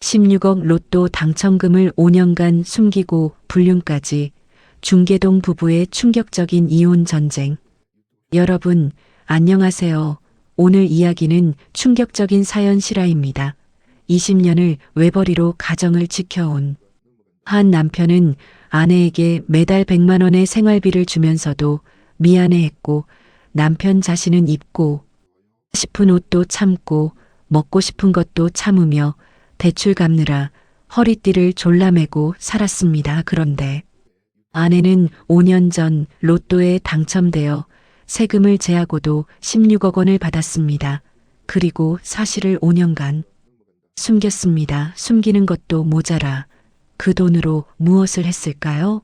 16억 로또 당첨금을 5년간 숨기고 불륜까지. 중계동 부부의 충격적인 이혼 전쟁. 여러분, 안녕하세요. 오늘 이야기는 충격적인 사연 실화입니다. 20년을 외벌이로 가정을 지켜온 한 남편은 아내에게 매달 100만 원의 생활비를 주면서도 미안해했고, 남편 자신은 입고 싶은 옷도 참고 먹고 싶은 것도 참으며 대출 갚느라 허리띠를 졸라매고 살았습니다. 그런데 아내는 5년 전 로또에 당첨되어 세금을 제하고도 16억 원을 받았습니다. 그리고 사실을 5년간 숨겼습니다. 숨기는 것도 모자라 그 돈으로 무엇을 했을까요?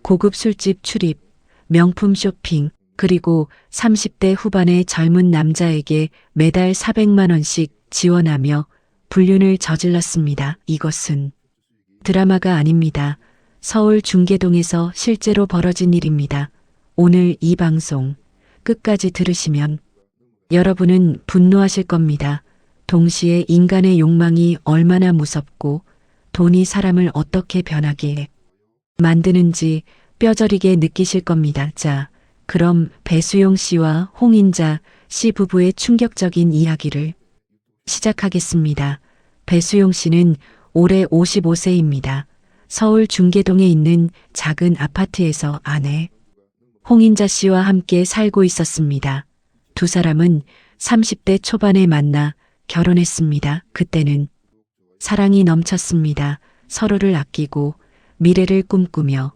고급 술집 출입, 명품 쇼핑, 그리고 30대 후반의 젊은 남자에게 매달 400만 원씩 지원하며 불륜을 저질렀습니다. 이것은 드라마가 아닙니다. 서울 중계동에서 실제로 벌어진 일입니다. 오늘 이 방송 끝까지 들으시면 여러분은 분노하실 겁니다. 동시에 인간의 욕망이 얼마나 무섭고 돈이 사람을 어떻게 변하게 만드는지 뼈저리게 느끼실 겁니다. 자, 그럼 배수용 씨와 홍인자 씨 부부의 충격적인 이야기를 시작하겠습니다. 배수용 씨는 올해 55세입니다. 서울 중계동에 있는 작은 아파트에서 아내 홍인자 씨와 함께 살고 있었습니다. 두 사람은 30대 초반에 만나 결혼했습니다. 그때는 사랑이 넘쳤습니다. 서로를 아끼고 미래를 꿈꾸며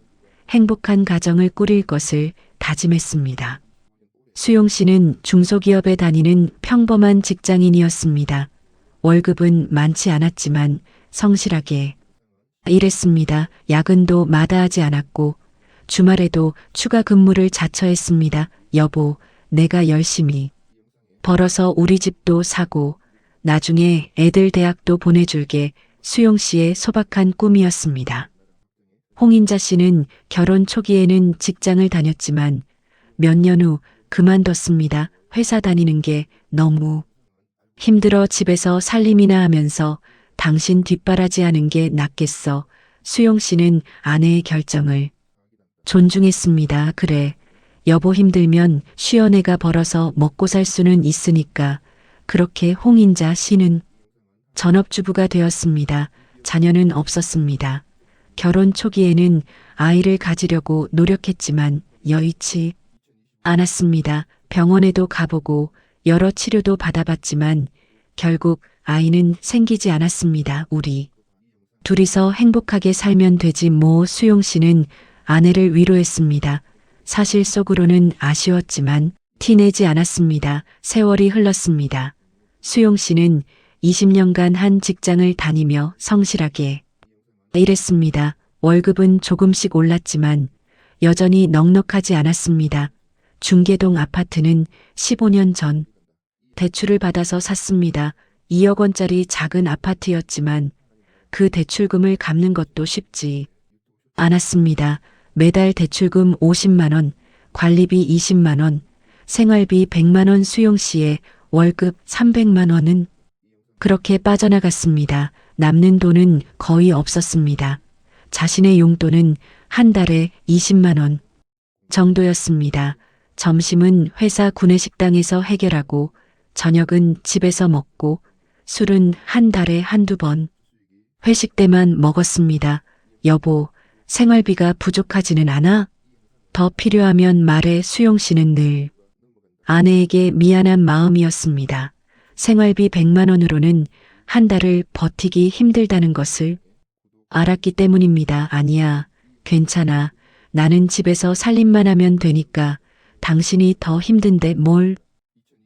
행복한 가정을 꾸릴 것을 다짐했습니다. 수용 씨는 중소기업에 다니는 평범한 직장인이었습니다. 월급은 많지 않았지만 성실하게 일했습니다. 야근도 마다하지 않았고 주말에도 추가 근무를 자처했습니다. 여보, 내가 열심히 벌어서 우리 집도 사고 나중에 애들 대학도 보내줄게. 수용 씨의 소박한 꿈이었습니다. 홍인자 씨는 결혼 초기에는 직장을 다녔지만 몇 년 후 그만뒀습니다. 회사 다니는 게 너무 힘들어 집에서 살림이나 하면서 당신 뒷바라지하는 게 낫겠어. 수용 씨는 아내의 결정을 존중했습니다. 그래, 여보 힘들면 쉬어내가 벌어서 먹고 살 수는 있으니까. 그렇게 홍인자 씨는 전업주부가 되었습니다. 자녀는 없었습니다. 결혼 초기에는 아이를 가지려고 노력했지만 여의치 않았습니다. 병원에도 가보고 여러 치료도 받아봤지만 결국 아이는 생기지 않았습니다. 우리 둘이서 행복하게 살면 되지 뭐. 수용 씨는 아내를 위로했습니다. 사실 속으로는 아쉬웠지만 티내지 않았습니다. 세월이 흘렀습니다. 수용 씨는 20년간 한 직장을 다니며 성실하게 일했습니다. 월급은 조금씩 올랐지만 여전히 넉넉하지 않았습니다. 중계동 아파트는 15년 전 대출을 받아서 샀습니다. 2억 원짜리 작은 아파트였지만 그 대출금을 갚는 것도 쉽지 않았습니다. 매달 대출금 50만 원, 관리비 20만 원, 생활비 100만 원. 수용 씨의 월급 300만 원은 그렇게 빠져나갔습니다. 남는 돈은 거의 없었습니다. 자신의 용돈은 한 달에 20만 원 정도였습니다. 점심은 회사 구내식당에서 해결하고 저녁은 집에서 먹고 술은 한 달에 한두 번 회식 때만 먹었습니다. 여보, 생활비가 부족하지는 않아? 더 필요하면 말해. 수용 씨는 늘 아내에게 미안한 마음이었습니다. 생활비 100만 원으로는 한 달을 버티기 힘들다는 것을 알았기 때문입니다. 아니야, 괜찮아. 나는 집에서 살림만 하면 되니까 당신이 더 힘든데 뭘.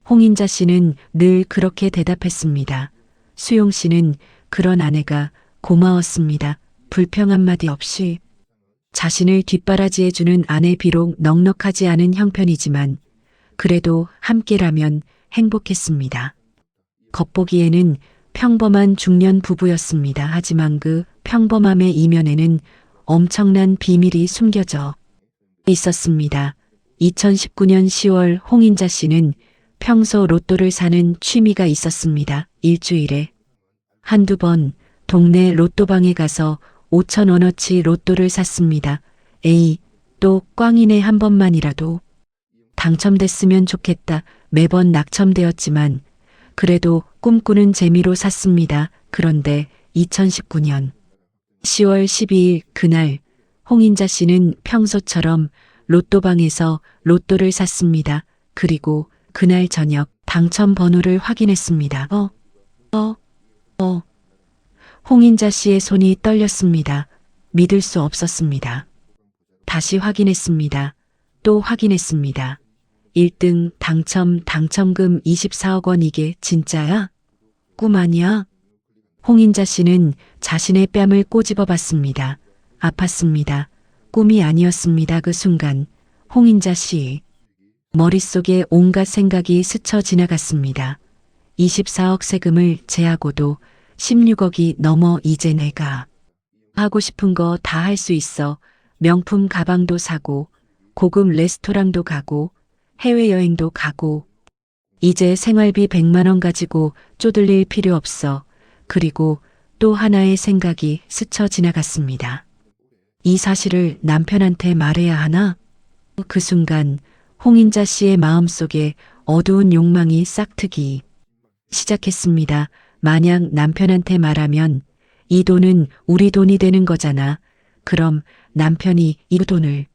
홍인자 씨는 늘 그렇게 대답했습니다. 수용 씨는 그런 아내가 고마웠습니다. 불평 한마디 없이 자신을 뒷바라지해주는 아내. 비록 넉넉하지 않은 형편이지만 그래도 함께라면 행복했습니다. 겉보기에는 평범한 중년 부부였습니다. 하지만 그 평범함의 이면에는 엄청난 비밀이 숨겨져 있었습니다. 2019년 10월 홍인자 씨는 평소 로또를 사는 취미가 있었습니다. 일주일에 한두 번 동네 로또방에 가서 5,000원어치 로또를 샀습니다. 에이, 또 꽝이네. 한 번만이라도 당첨됐으면 좋겠다. 매번 낙첨되었지만 그래도 꿈꾸는 재미로 샀습니다. 그런데 2019년 10월 12일 그날 홍인자 씨는 평소처럼 로또방에서 로또를 샀습니다. 그리고 그날 저녁 당첨 번호를 확인했습니다. 홍인자 씨의 손이 떨렸습니다. 믿을 수 없었습니다. 다시 확인했습니다. 또 확인했습니다. 1등 당첨금 24억 원. 이게 진짜야? 꿈 아니야? 홍인자 씨는 자신의 뺨을 꼬집어 봤습니다. 아팠습니다. 꿈이 아니었습니다. 그 순간 홍인자 씨 머릿속에 온갖 생각이 스쳐 지나갔습니다. 24억 세금을 제하고도 16억이 넘어. 이제 내가 하고 싶은 거 다 할 수 있어. 명품 가방도 사고 고급 레스토랑도 가고 해외여행도 가고 이제 생활비 100만 원 가지고 쪼들릴 필요 없어. 그리고 또 하나의 생각이 스쳐 지나갔습니다. 이 사실을 남편한테 말해야 하나? 그 순간 홍인자 씨의 마음속에 어두운 욕망이 싹트기 시작했습니다. 만약 남편한테 말하면 이 돈은 우리 돈이 되는 거잖아. 그럼 남편이 이 돈을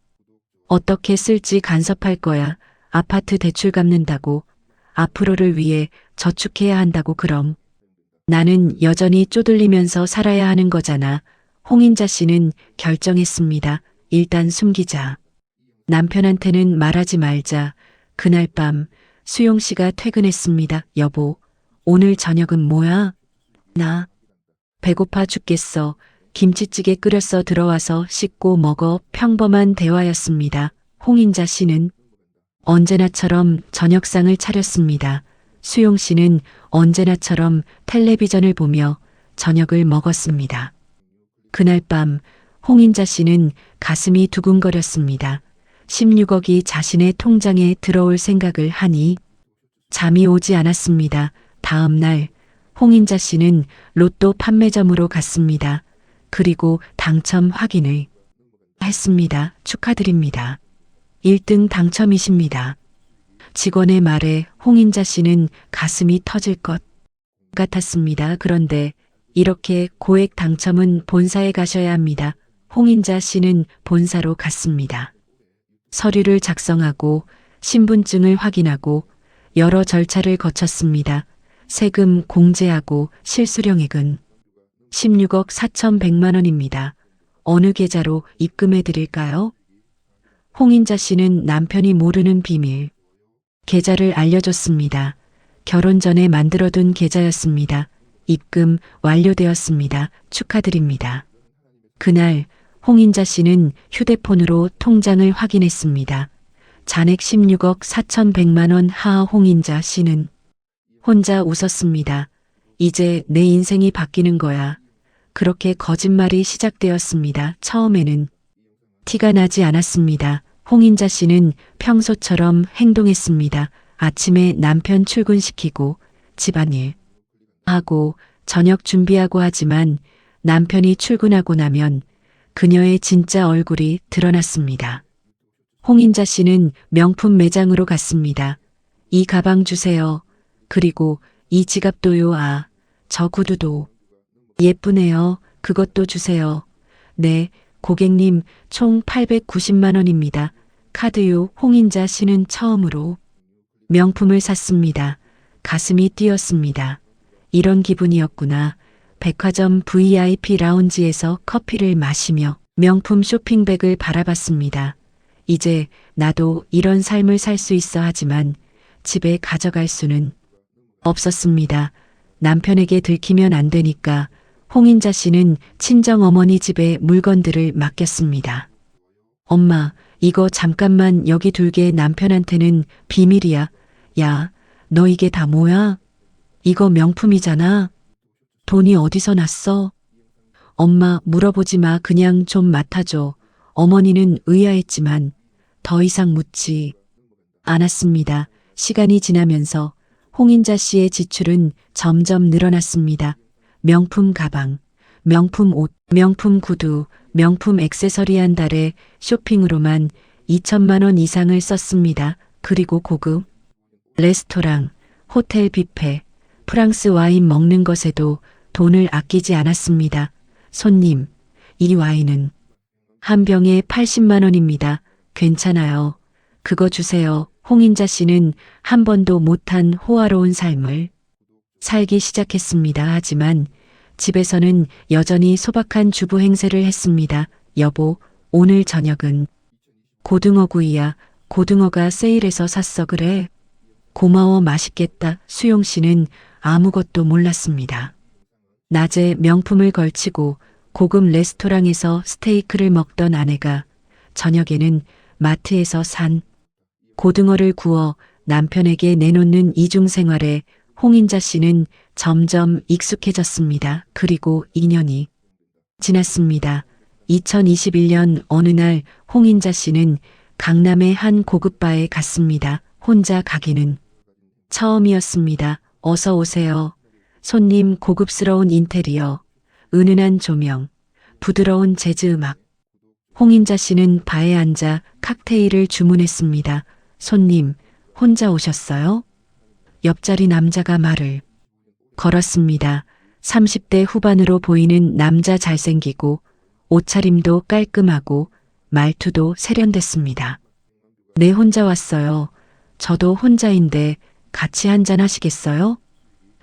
어떻게 쓸지 간섭할 거야. 아파트 대출 갚는다고, 앞으로를 위해 저축해야 한다고. 그럼 나는 여전히 쪼들리면서 살아야 하는 거잖아. 홍인자 씨는 결정했습니다. 일단 숨기자. 남편한테는 말하지 말자. 그날 밤 수용 씨가 퇴근했습니다. 여보, 오늘 저녁은 뭐야? 나 배고파 죽겠어. 김치찌개 끓여서 들어와서 씻고 먹어. 평범한 대화였습니다. 홍인자 씨는 언제나처럼 저녁상을 차렸습니다. 수용 씨는 언제나처럼 텔레비전을 보며 저녁을 먹었습니다. 그날 밤 홍인자 씨는 가슴이 두근거렸습니다. 16억이 자신의 통장에 들어올 생각을 하니 잠이 오지 않았습니다. 다음 날 홍인자 씨는 로또 판매점으로 갔습니다. 그리고 당첨 확인을 했습니다. 축하드립니다. 1등 당첨이십니다. 직원의 말에 홍인자 씨는 가슴이 터질 것 같았습니다. 그런데 이렇게 고액 당첨은 본사에 가셔야 합니다. 홍인자 씨는 본사로 갔습니다. 서류를 작성하고 신분증을 확인하고 여러 절차를 거쳤습니다. 세금 공제하고 실수령액은 16억 4,100만 원입니다. 어느 계좌로 입금해 드릴까요? 홍인자 씨는 남편이 모르는 비밀 계좌를 알려줬습니다. 결혼 전에 만들어둔 계좌였습니다. 입금 완료되었습니다. 축하드립니다. 그날 홍인자 씨는 휴대폰으로 통장을 확인했습니다. 잔액 16억 4,100만 원. 하하. 홍인자 씨는 혼자 웃었습니다. 이제 내 인생이 바뀌는 거야. 그렇게 거짓말이 시작되었습니다. 처음에는 티가 나지 않았습니다. 홍인자 씨는 평소처럼 행동했습니다. 아침에 남편 출근시키고 집안일 하고 저녁 준비하고 하지만 남편이 출근하고 나면 그녀의 진짜 얼굴이 드러났습니다. 홍인자 씨는 명품 매장으로 갔습니다. 이 가방 주세요. 그리고 이 지갑도요. 아, 저 구두도 예쁘네요. 그것도 주세요. 네, 고객님 총 890만 원입니다. 카드요. 홍인자 씨는 처음으로 명품을 샀습니다. 가슴이 뛰었습니다. 이런 기분이었구나. 백화점 VIP 라운지에서 커피를 마시며 명품 쇼핑백을 바라봤습니다. 이제 나도 이런 삶을 살 수 있어. 하지만 집에 가져갈 수는 없었습니다. 남편에게 들키면 안 되니까 홍인자 씨는 친정어머니 집에 물건들을 맡겼습니다. 엄마, 이거 잠깐만 여기 둘게. 남편한테는 비밀이야. 야, 너 이게 다 뭐야? 이거 명품이잖아. 돈이 어디서 났어? 엄마, 물어보지 마. 그냥 좀 맡아줘. 어머니는 의아했지만 더 이상 묻지 않았습니다. 시간이 지나면서 홍인자 씨의 지출은 점점 늘어났습니다. 명품 가방, 명품 옷, 명품 구두, 명품 액세서리 한 달에 쇼핑으로만 2천만 원 이상을 썼습니다. 그리고 고급 레스토랑, 호텔 뷔페, 프랑스 와인 먹는 것에도 돈을 아끼지 않았습니다. 손님, 이 와인은 한 병에 80만 원입니다. 괜찮아요. 그거 주세요. 홍인자 씨는 한 번도 못한 호화로운 삶을 살기 시작했습니다. 하지만 집에서는 여전히 소박한 주부 행세를 했습니다. 여보, 오늘 저녁은 고등어구이야. 고등어가 세일해서 샀어. 그래. 고마워. 맛있겠다. 수용 씨는 아무것도 몰랐습니다. 낮에 명품을 걸치고 고급 레스토랑에서 스테이크를 먹던 아내가 저녁에는 마트에서 산 고등어를 구워 남편에게 내놓는 이중 생활에 홍인자 씨는 점점 익숙해졌습니다. 그리고 2년이 지났습니다. 2021년 어느 날 홍인자 씨는 강남의 한 고급바에 갔습니다. 혼자 가기는 처음이었습니다. 어서 오세요. 손님, 고급스러운 인테리어, 은은한 조명, 부드러운 재즈 음악. 홍인자 씨는 바에 앉아 칵테일을 주문했습니다. 손님, 혼자 오셨어요? 옆자리 남자가 말을 걸었습니다. 30대 후반으로 보이는 남자, 잘생기고 옷차림도 깔끔하고 말투도 세련됐습니다. 네, 혼자 왔어요. 저도 혼자인데 같이 한잔 하시겠어요?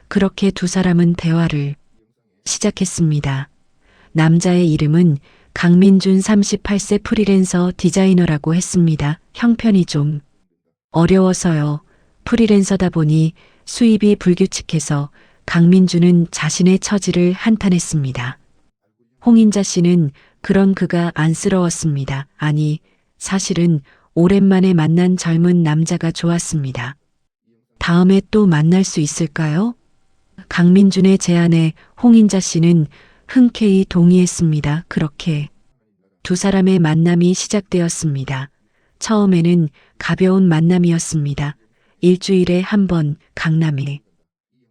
그렇게 두 사람은 대화를 시작했습니다. 남자의 이름은 강민준, 38세, 프리랜서 디자이너라고 했습니다. 형편이 좀 어려워서요. 프리랜서다 보니 수입이 불규칙해서 강민준은 자신의 처지를 한탄했습니다. 홍인자 씨는 그런 그가 안쓰러웠습니다. 아니, 사실은 오랜만에 만난 젊은 남자가 좋았습니다. 다음에 또 만날 수 있을까요? 강민준의 제안에 홍인자 씨는 흔쾌히 동의했습니다. 그렇게 두 사람의 만남이 시작되었습니다. 처음에는 가벼운 만남이었습니다. 일주일에 한 번 강남의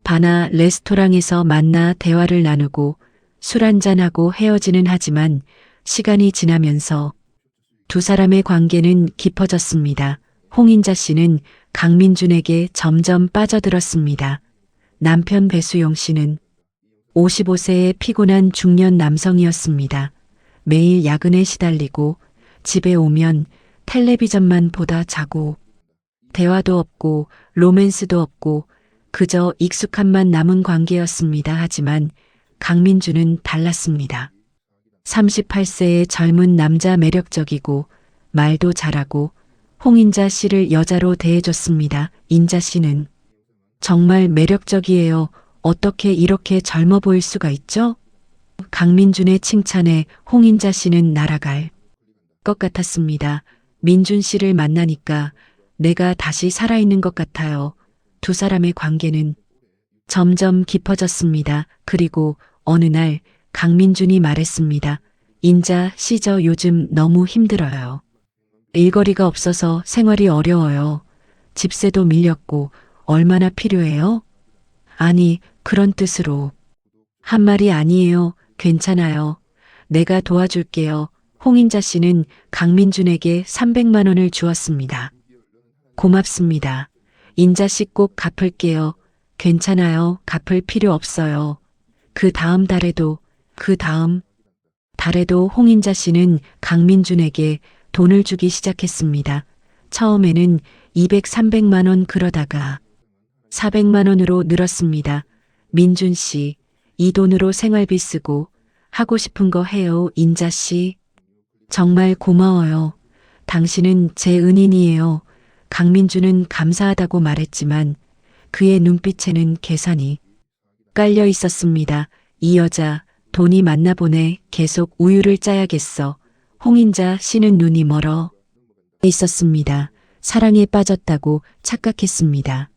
바나 레스토랑에서 만나 대화를 나누고 술 한잔하고 헤어지는 하지만 시간이 지나면서 두 사람의 관계는 깊어졌습니다. 홍인자 씨는 강민준에게 점점 빠져들었습니다. 남편 배수용 씨는 55세의 피곤한 중년 남성이었습니다. 매일 야근에 시달리고 집에 오면 텔레비전만 보다 자고 대화도 없고 로맨스도 없고 그저 익숙함만 남은 관계였습니다. 하지만 강민준은 달랐습니다. 38세의 젊은 남자, 매력적이고 말도 잘하고 홍인자 씨를 여자로 대해줬습니다. 인자 씨는 정말 매력적이에요. 어떻게 이렇게 젊어 보일 수가 있죠? 강민준의 칭찬에 홍인자 씨는 날아갈 것 같았습니다. 민준 씨를 만나니까 내가 다시 살아있는 것 같아요. 두 사람의 관계는 점점 깊어졌습니다. 그리고 어느 날 강민준이 말했습니다. 인자 씨, 저 요즘 너무 힘들어요. 일거리가 없어서 생활이 어려워요. 집세도 밀렸고 얼마나 필요해요? 아니, 그런 뜻으로 한 말이 아니에요. 괜찮아요. 내가 도와줄게요. 홍인자 씨는 강민준에게 300만 원을 주었습니다. 고맙습니다. 인자 씨 꼭 갚을게요. 괜찮아요. 갚을 필요 없어요. 그 다음 달에도 홍인자 씨는 강민준에게 돈을 주기 시작했습니다. 처음에는 200, 300만 원, 그러다가 400만 원으로 늘었습니다. 민준 씨, 이 돈으로 생활비 쓰고 하고 싶은 거 해요. 인자 씨, 정말 고마워요. 당신은 제 은인이에요. 강민준은 감사하다고 말했지만 그의 눈빛에는 계산이 깔려 있었습니다. 이 여자 돈이 많나 보네. 계속 우유를 짜야겠어. 홍인자 씨는 눈이 멀어 있었습니다. 사랑에 빠졌다고 착각했습니다.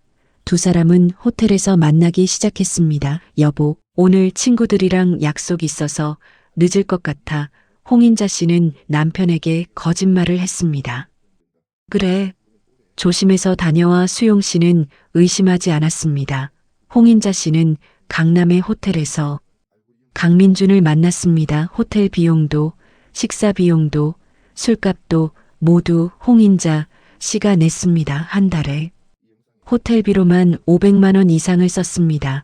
두 사람은 호텔에서 만나기 시작했습니다. 여보, 오늘 친구들이랑 약속 있어서 늦을 것 같아. 홍인자 씨는 남편에게 거짓말을 했습니다. 그래, 조심해서 다녀와. 수용 씨는 의심하지 않았습니다. 홍인자 씨는 강남의 호텔에서 강민준을 만났습니다. 호텔 비용도, 식사 비용도, 술값도 모두 홍인자 씨가 냈습니다. 한 달에. 호텔비로만 500만 원 이상을 썼습니다.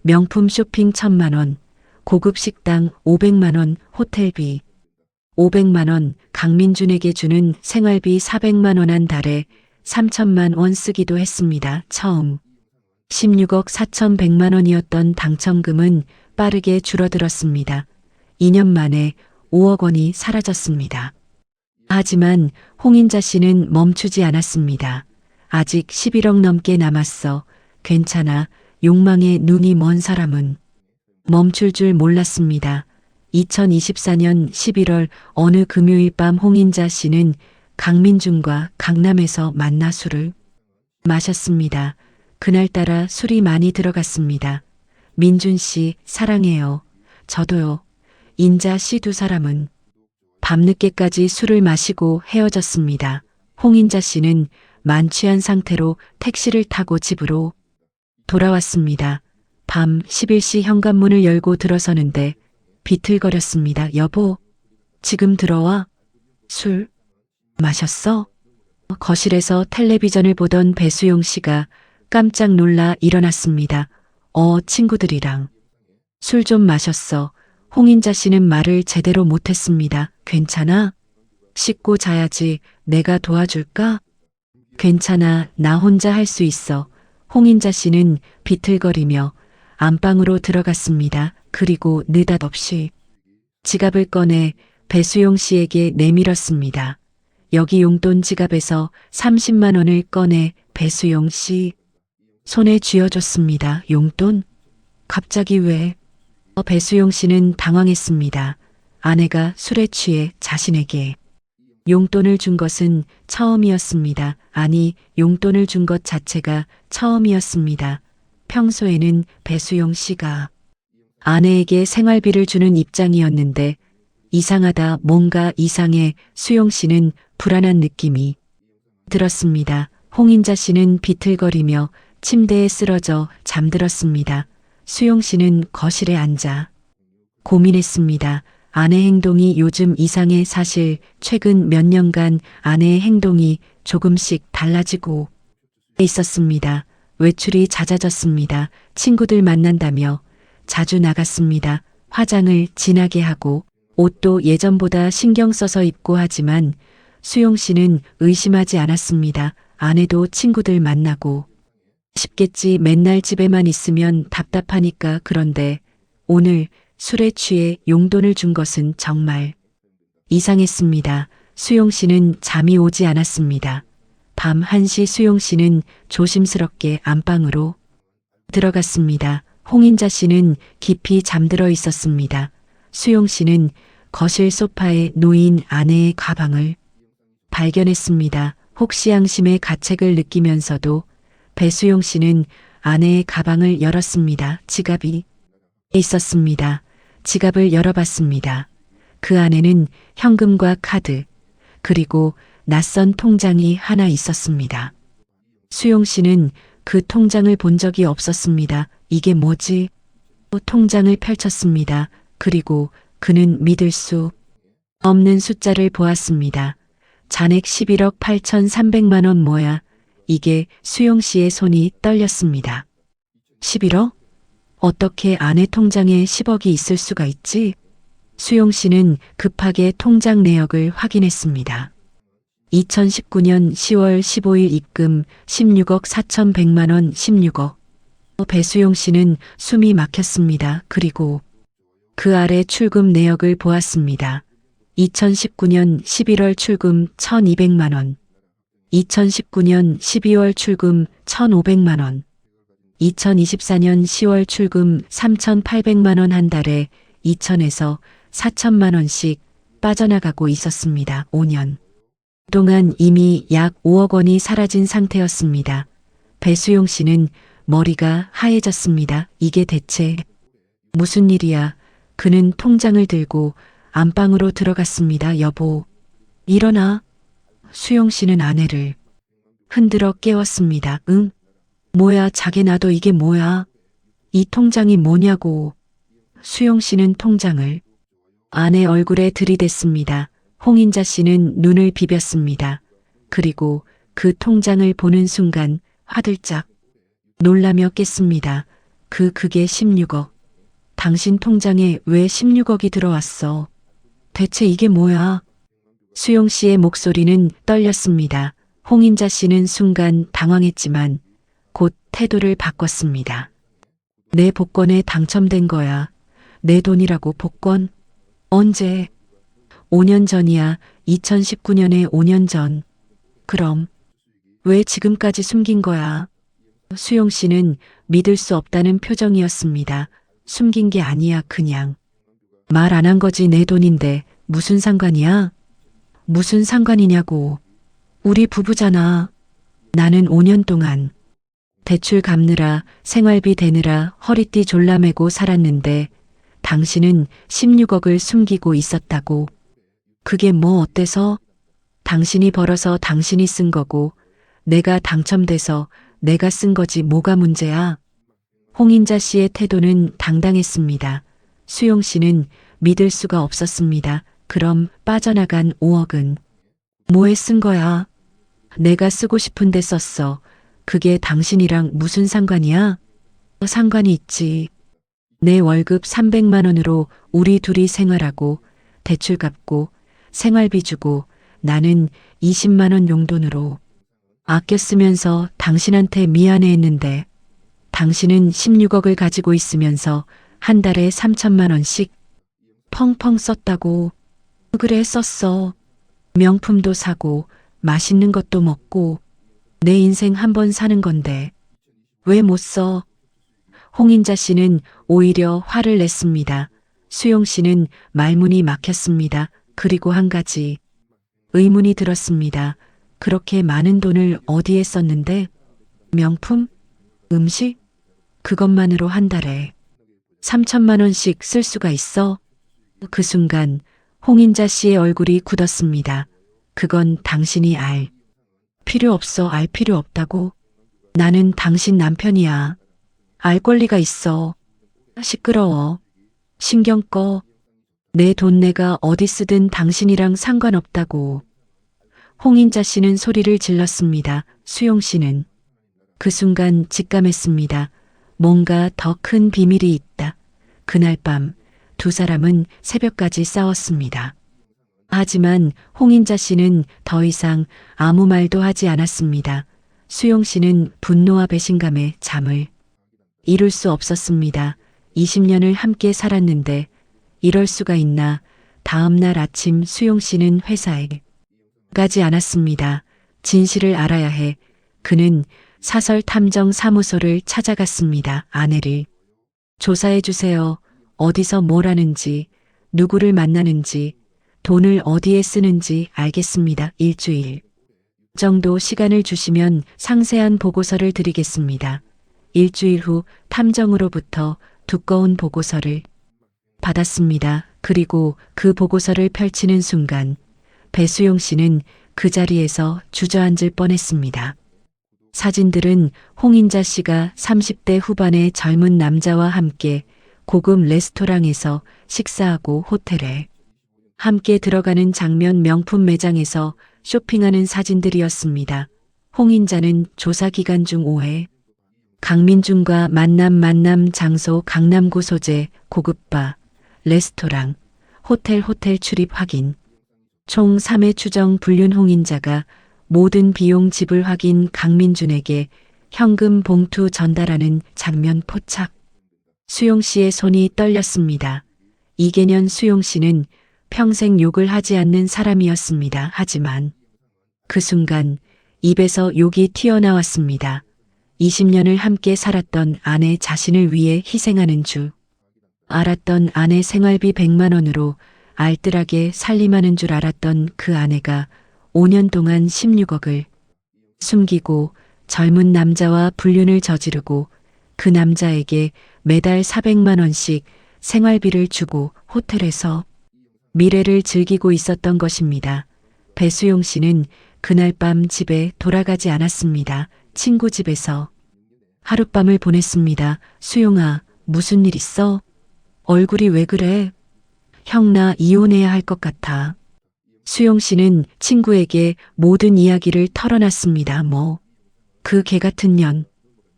명품 쇼핑 1000만 원, 고급 식당 500만 원, 호텔비 500만 원, 강민준에게 주는 생활비 400만 원, 한 달에 3천만 원 쓰기도 했습니다. 처음 16억 4,100만 원이었던 당첨금은 빠르게 줄어들었습니다. 2년 만에 5억 원이 사라졌습니다. 하지만 홍인자 씨는 멈추지 않았습니다. 아직 11억 넘게 남았어. 괜찮아. 욕망에 눈이 먼 사람은 멈출 줄 몰랐습니다. 2024년 11월 어느 금요일 밤 홍인자 씨는 강민준과 강남에서 만나 술을 마셨습니다. 그날따라 술이 많이 들어갔습니다. 민준 씨 사랑해요. 저도요. 인자 씨 두 사람은 밤늦게까지 술을 마시고 헤어졌습니다. 홍인자 씨는 만취한 상태로 택시를 타고 집으로 돌아왔습니다. 밤 11시 현관문을 열고 들어서는데 비틀거렸습니다. 여보, 지금 들어와? 술 마셨어? 거실에서 텔레비전을 보던 배수용 씨가 깜짝 놀라 일어났습니다. 친구들이랑 술 좀 마셨어. 홍인자 씨는 말을 제대로 못했습니다. 괜찮아? 씻고 자야지. 내가 도와줄까? 괜찮아. 나 혼자 할 수 있어. 홍인자 씨는 비틀거리며 안방으로 들어갔습니다. 그리고 느닷없이 지갑을 꺼내 배수용 씨에게 내밀었습니다. 여기 용돈. 지갑에서 30만 원을 꺼내 배수용 씨 손에 쥐어줬습니다. 용돈? 갑자기 왜? 배수용 씨는 당황했습니다. 아내가 술에 취해 자신에게 용돈을 준 것은 처음이었습니다. 아니, 용돈을 준 것 자체가 처음이었습니다. 평소에는 배수용 씨가 아내에게 생활비를 주는 입장이었는데 이상하다, 뭔가 이상해. 수용 씨는 불안한 느낌이 들었습니다. 홍인자 씨는 비틀거리며 침대에 쓰러져 잠들었습니다. 수용 씨는 거실에 앉아 고민했습니다. 아내 행동이 요즘 이상해. 사실 최근 몇 년간 아내의 행동이 조금씩 달라지고 있었습니다. 외출이 잦아졌습니다. 친구들 만난다며 자주 나갔습니다. 화장을 진하게 하고 옷도 예전보다 신경 써서 입고 하지만 수용 씨는 의심하지 않았습니다. 아내도 친구들 만나고 싶겠지. 맨날 집에만 있으면 답답하니까. 그런데 오늘 술에 취해 용돈을 준 것은 정말 이상했습니다. 수용 씨는 잠이 오지 않았습니다. 밤 1시 수용 씨는 조심스럽게 안방으로 들어갔습니다. 홍인자 씨는 깊이 잠들어 있었습니다. 수용 씨는 거실 소파에 놓인 아내의 가방을 발견했습니다. 혹시 양심의 가책을 느끼면서도 배수용 씨는 아내의 가방을 열었습니다. 지갑이 있었습니다. 지갑을 열어봤습니다. 그 안에는 현금과 카드, 그리고 낯선 통장이 하나 있었습니다. 수용 씨는 그 통장을 본 적이 없었습니다. 이게 뭐지? 통장을 펼쳤습니다. 그리고 그는 믿을 수 없는 숫자를 보았습니다. 잔액 11억 8,300만 원. 뭐야? 이게 수용 씨의 손이 떨렸습니다. 11억? 어떻게 아내 통장에 10억이 있을 수가 있지? 수용 씨는 급하게 통장 내역을 확인했습니다. 2019년 10월 15일 입금 16억 4,100만 원. 16억. 배수용 씨는 숨이 막혔습니다. 그리고 그 아래 출금 내역을 보았습니다. 2019년 11월 출금 1,200만 원. 2019년 12월 출금 1,500만 원. 2024년 10월 출금 3,800만 원. 한 달에 2,000에서 4,000만 원씩 빠져나가고 있었습니다. 5년 동안 이미 약 5억 원이 사라진 상태였습니다. 배수용 씨는 머리가 하얘졌습니다. 이게 대체 무슨 일이야? 그는 통장을 들고 안방으로 들어갔습니다. 여보, 일어나. 수용 씨는 아내를 흔들어 깨웠습니다. 응? 뭐야, 자게 나도. 이게 뭐야? 이 통장이 뭐냐고. 수용 씨는 통장을 아내 얼굴에 들이댔습니다. 홍인자 씨는 눈을 비볐습니다. 그리고 그 통장을 보는 순간 화들짝 놀라며 깼습니다. 그게 16억. 당신 통장에 왜 16억이 들어왔어? 대체 이게 뭐야? 수용 씨의 목소리는 떨렸습니다. 홍인자 씨는 순간 당황했지만 곧 태도를 바꿨습니다. 내 복권에 당첨된 거야. 내 돈이라고 복권? 언제? 5년 전이야. 2019년에 5년 전. 그럼 왜 지금까지 숨긴 거야? 수용 씨는 믿을 수 없다는 표정이었습니다. 숨긴 게 아니야, 그냥. 말 안 한 거지, 내 돈인데. 무슨 상관이야? 무슨 상관이냐고. 우리 부부잖아. 나는 5년 동안 대출 갚느라 생활비 대느라 허리띠 졸라매고 살았는데 당신은 16억을 숨기고 있었다고. 그게 뭐 어때서? 당신이 벌어서 당신이 쓴 거고 내가 당첨돼서 내가 쓴 거지 뭐가 문제야? 홍인자 씨의 태도는 당당했습니다. 수용 씨는 믿을 수가 없었습니다. 그럼 빠져나간 5억은 뭐에 쓴 거야? 내가 쓰고 싶은데 썼어. 그게 당신이랑 무슨 상관이야? 상관이 있지. 내 월급 300만 원으로 우리 둘이 생활하고 대출 갚고 생활비 주고 나는 20만 원 용돈으로 아껴 쓰면서 당신한테 미안해했는데 당신은 16억을 가지고 있으면서 한 달에 3천만 원씩 펑펑 썼다고. 그래, 썼어. 명품도 사고 맛있는 것도 먹고 내 인생 한 번 사는 건데 왜 못 써? 홍인자 씨는 오히려 화를 냈습니다. 수용 씨는 말문이 막혔습니다. 그리고 한 가지 의문이 들었습니다. 그렇게 많은 돈을 어디에 썼는데? 명품? 음식? 그것만으로 한 달에 3천만 원씩 쓸 수가 있어? 그 순간 홍인자 씨의 얼굴이 굳었습니다. 그건 당신이 알 필요 없어. 알 필요 없다고. 나는 당신 남편이야. 알 권리가 있어. 시끄러워. 신경 꺼. 내 돈 내가 어디 쓰든 당신이랑 상관없다고. 홍인자 씨는 소리를 질렀습니다. 수용 씨는 그 순간 직감했습니다. 뭔가 더 큰 비밀이 있다. 그날 밤 두 사람은 새벽까지 싸웠습니다. 하지만 홍인자 씨는 더 이상 아무 말도 하지 않았습니다. 수용 씨는 분노와 배신감에 잠을 이룰 수 없었습니다. 20년을 함께 살았는데 이럴 수가 있나. 다음 날 아침 수용 씨는 회사에 가지 않았습니다. 진실을 알아야 해. 그는 사설 탐정 사무소를 찾아갔습니다. 아내를 조사해 주세요. 어디서 뭘 하는지, 누구를 만나는지, 돈을 어디에 쓰는지 알겠습니다. 일주일 정도 시간을 주시면 상세한 보고서를 드리겠습니다. 일주일 후 탐정으로부터 두꺼운 보고서를 받았습니다. 그리고 그 보고서를 펼치는 순간 배수용 씨는 그 자리에서 주저앉을 뻔했습니다. 사진들은 홍인자 씨가 30대 후반의 젊은 남자와 함께 고급 레스토랑에서 식사하고 호텔에 함께 들어가는 장면, 명품 매장에서 쇼핑하는 사진들이었습니다. 홍인자는 조사 기간 중 오해 강민준과 만남 장소 강남구 소재 고급바 레스토랑 호텔 출입 확인 총 3회 추정 불륜. 홍인자가 모든 비용 지불 확인 강민준에게 현금 봉투 전달하는 장면 포착. 수용 씨의 손이 떨렸습니다. 이계년 수용 씨는 평생 욕을 하지 않는 사람이었습니다. 하지만 그 순간 입에서 욕이 튀어나왔습니다. 20년을 함께 살았던 아내 자신을 위해 희생하는 줄 알았던 아내 생활비 100만 원으로 알뜰하게 살림하는 줄 알았던 그 아내가 5년 동안 16억을 숨기고 젊은 남자와 불륜을 저지르고 그 남자에게 매달 400만 원씩 생활비를 주고 호텔에서 미래를 즐기고 있었던 것입니다. 배수용 씨는 그날 밤 집에 돌아가지 않았습니다. 친구 집에서 하룻밤을 보냈습니다. 수용아, 무슨 일 있어? 얼굴이 왜 그래? 형 나 이혼해야 할 것 같아. 수용 씨는 친구에게 모든 이야기를 털어놨습니다. 그 개 같은 년.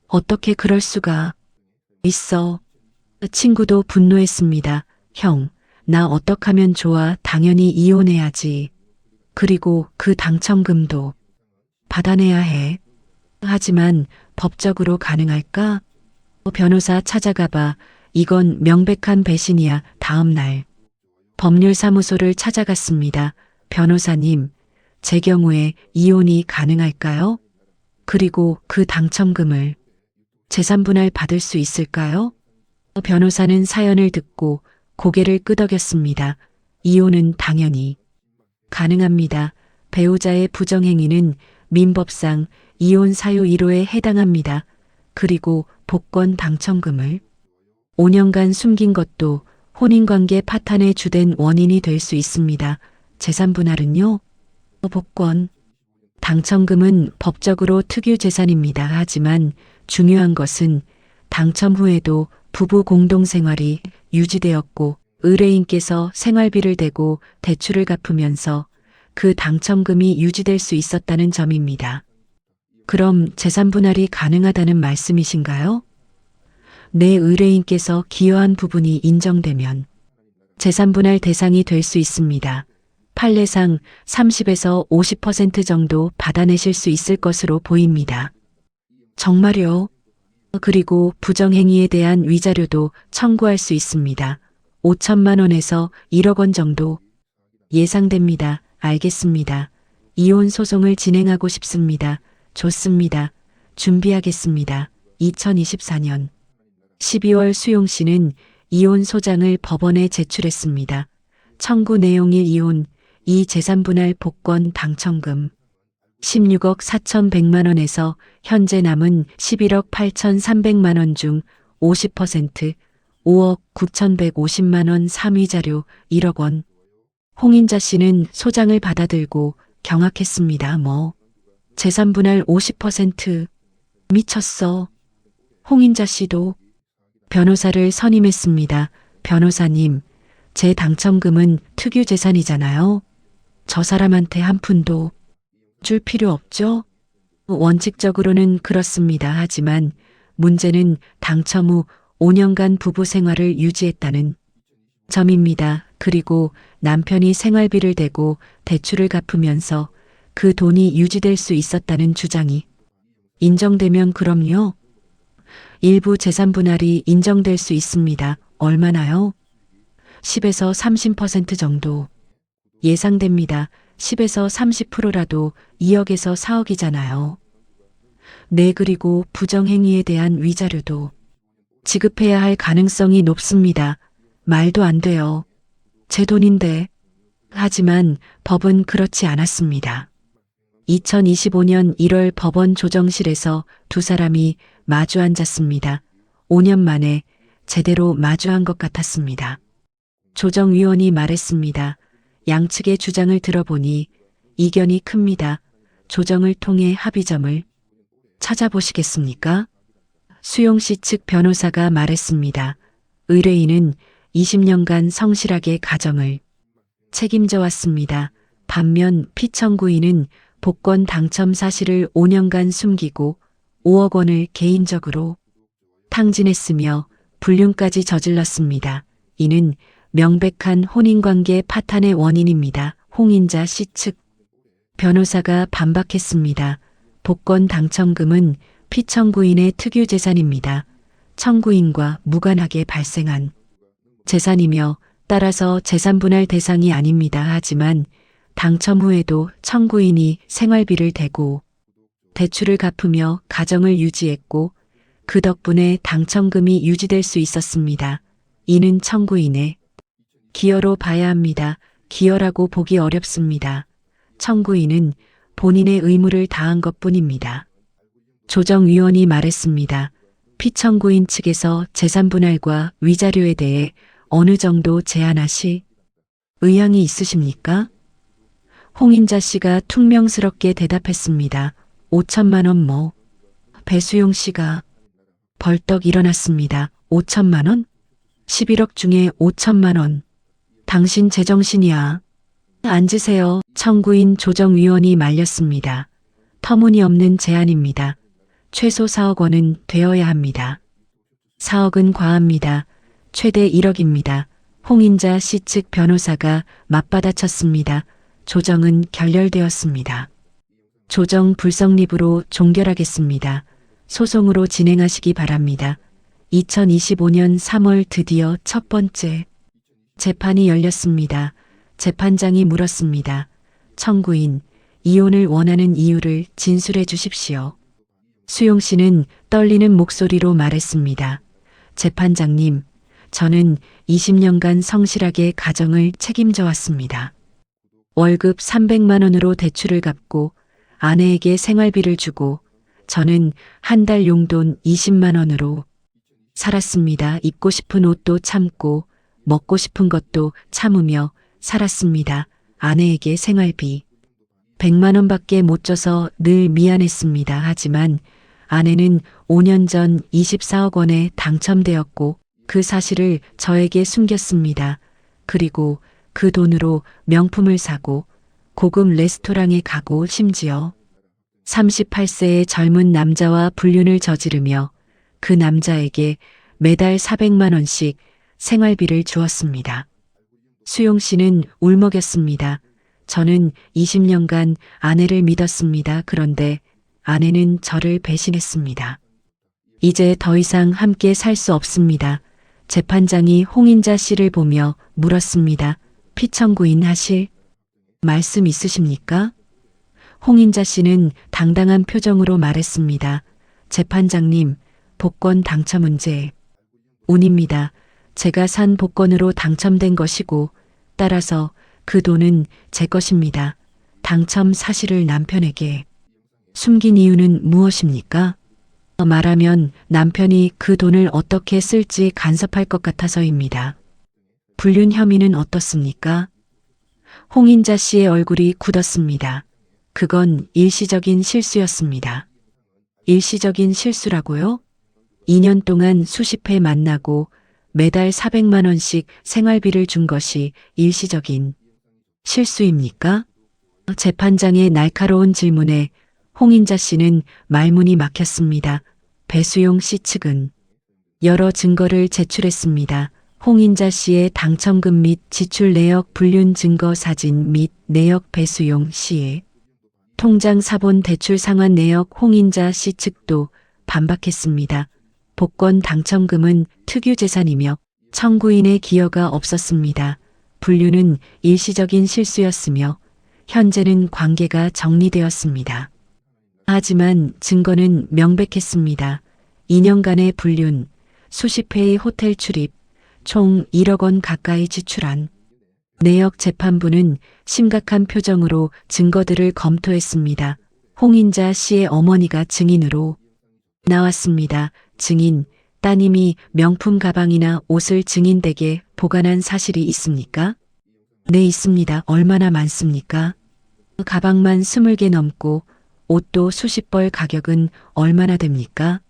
어떻게 그럴 수가 있어. 친구도 분노했습니다. 형, 나 어떡하면 좋아. 당연히 이혼해야지. 그리고 그 당첨금도 받아내야 해. 하지만 법적으로 가능할까? 변호사 찾아가봐. 이건 명백한 배신이야. 다음 날 법률사무소를 찾아갔습니다. 변호사님, 제 경우에 이혼이 가능할까요? 그리고 그 당첨금을 재산분할 받을 수 있을까요? 변호사는 사연을 듣고 고개를 끄덕였습니다. 이혼은 당연히 가능합니다. 배우자의 부정행위는 민법상 이혼 사유 1호에 해당합니다. 그리고 복권 당첨금을 5년간 숨긴 것도 혼인관계 파탄의 주된 원인이 될 수 있습니다. 재산분할은요? 복권 당첨금은 법적으로 특유재산입니다. 하지만 중요한 것은 당첨 후에도 부부 공동생활이 유지되었고 의뢰인께서 생활비를 대고 대출을 갚으면서 그 당첨금이 유지될 수 있었다는 점입니다. 그럼 재산분할이 가능하다는 말씀이신가요? 내 의뢰인께서 기여한 부분이 인정되면 재산분할 대상이 될 수 있습니다. 판례상 30에서 50% 정도 받아내실 수 있을 것으로 보입니다. 정말요? 그리고 부정행위에 대한 위자료도 청구할 수 있습니다. 5천만 원에서 1억 원 정도 예상됩니다. 알겠습니다. 이혼 소송을 진행하고 싶습니다. 좋습니다. 준비하겠습니다. 2024년 12월 수용 씨는 이혼 소장을 법원에 제출했습니다. 청구 내용 1 이혼, 2 재산분할 복권 당첨금 16억 4,100만 원에서 현재 남은 11억 8,300만 원 중 50% 5억 9,150만 원 삼위자료 1억 원. 홍인자 씨는 소장을 받아들고 경악했습니다. 재산분할 50% 미쳤어. 홍인자 씨도 변호사를 선임했습니다. 변호사님, 제 당첨금은 특유재산이잖아요. 저 사람한테 한 푼도 줄 필요 없죠? 원칙적으로는 그렇습니다. 하지만 문제는 당첨 후 5년간 부부 생활을 유지했다는 점입니다. 그리고 남편이 생활비를 대고 대출을 갚으면서 그 돈이 유지될 수 있었다는 주장이 인정되면 그럼요. 일부 재산분할이 인정될 수 있습니다. 얼마나요? 10에서 30% 정도 예상됩니다. 10에서 30%라도 2억에서 4억이잖아요. 네, 그리고 부정행위에 대한 위자료도 지급해야 할 가능성이 높습니다. 말도 안 돼요. 제 돈인데. 하지만 법은 그렇지 않았습니다. 2025년 1월 법원 조정실에서 두 사람이 마주 앉았습니다. 5년 만에 제대로 마주한 것 같았습니다. 조정위원이 말했습니다. 양측의 주장을 들어보니 이견이 큽니다. 조정을 통해 합의점을 찾아보시겠습니까? 수용 씨 측 변호사가 말했습니다. 의뢰인은 20년간 성실하게 가정을 책임져 왔습니다. 반면 피청구인은 복권 당첨 사실을 5년간 숨기고 5억 원을 개인적으로 탕진했으며 불륜까지 저질렀습니다. 이는 명백한 혼인관계 파탄의 원인입니다. 홍인자 씨 측 변호사가 반박했습니다. 복권 당첨금은 피청구인의 특유재산입니다. 청구인과 무관하게 발생한 재산이며 따라서 재산분할 대상이 아닙니다. 하지만 당첨 후에도 청구인이 생활비를 대고 대출을 갚으며 가정을 유지했고 그 덕분에 당첨금이 유지될 수 있었습니다. 이는 청구인의 기여로 봐야 합니다. 기여라고 보기 어렵습니다. 청구인은 본인의 의무를 다한 것뿐입니다. 조정위원이 말했습니다. 피청구인 측에서 재산분할과 위자료에 대해 어느 정도 제한하시 의향이 있으십니까? 홍인자 씨가 퉁명스럽게 대답했습니다. 5천만 원 배수용 씨가 벌떡 일어났습니다. 5천만 원? 11억 중에 5천만 원. 당신 제정신이야. 앉으세요. 청구인 조정위원이 말렸습니다. 터무니없는 제안입니다. 최소 4억 원은 되어야 합니다. 4억은 과합니다. 최대 1억입니다. 홍인자 씨 측 변호사가 맞받아쳤습니다. 조정은 결렬되었습니다. 조정 불성립으로 종결하겠습니다. 소송으로 진행하시기 바랍니다. 2025년 3월 드디어 첫 번째 재판이 열렸습니다. 재판장이 물었습니다. 청구인, 이혼을 원하는 이유를 진술해 주십시오. 수용 씨는 떨리는 목소리로 말했습니다. 재판장님, 저는 20년간 성실하게 가정을 책임져 왔습니다. 월급 300만 원으로 대출을 갚고 아내에게 생활비를 주고 저는 한 달 용돈 20만 원으로 살았습니다. 입고 싶은 옷도 참고 먹고 싶은 것도 참으며 살았습니다. 아내에게 생활비 100만 원밖에 못 줘서 늘 미안했습니다. 하지만 아내는 5년 전 24억 원에 당첨되었고 그 사실을 저에게 숨겼습니다. 그리고 그 돈으로 명품을 사고 고급 레스토랑에 가고 심지어 38세의 젊은 남자와 불륜을 저지르며 그 남자에게 매달 400만 원씩 생활비를 주었습니다. 수용 씨는 울먹였습니다. 저는 20년간 아내를 믿었습니다. 그런데 아내는 저를 배신했습니다. 이제 더 이상 함께 살 수 없습니다. 재판장이 홍인자 씨를 보며 물었습니다. 피청구인 하실 말씀 있으십니까? 홍인자 씨는 당당한 표정으로 말했습니다. 재판장님, 복권 당첨 문제 운입니다. 제가 산 복권으로 당첨된 것이고 따라서 그 돈은 제 것입니다. 당첨 사실을 남편에게 숨긴 이유는 무엇입니까? 말하면 남편이 그 돈을 어떻게 쓸지 간섭할 것 같아서입니다. 불륜 혐의는 어떻습니까? 홍인자 씨의 얼굴이 굳었습니다. 그건 일시적인 실수였습니다. 일시적인 실수라고요? 2년 동안 수십 회 만나고 매달 400만 원씩 생활비를 준 것이 일시적인 실수입니까? 재판장의 날카로운 질문에 홍인자 씨는 말문이 막혔습니다. 배수용 씨 측은 여러 증거를 제출했습니다. 홍인자 씨의 당첨금 및 지출 내역 불륜 증거 사진 및 내역 배수용 씨의 통장 사본 대출 상환 내역 홍인자 씨 측도 반박했습니다. 복권 당첨금은 특유재산이며 청구인의 기여가 없었습니다. 불륜은 일시적인 실수였으며 현재는 관계가 정리되었습니다. 하지만 증거는 명백했습니다. 2년간의 불륜, 수십 회의 호텔 출입, 총 1억 원 가까이 지출한 내역 재판부는 심각한 표정으로 증거들을 검토했습니다. 홍인자 씨의 어머니가 증인으로 나왔습니다. 증인, 따님이 명품 가방이나 옷을 증인댁에 보관한 사실이 있습니까? 네, 있습니다. 얼마나 많습니까? 가방만 20개 넘고 옷도 수십 벌. 가격은 얼마나 됩니까?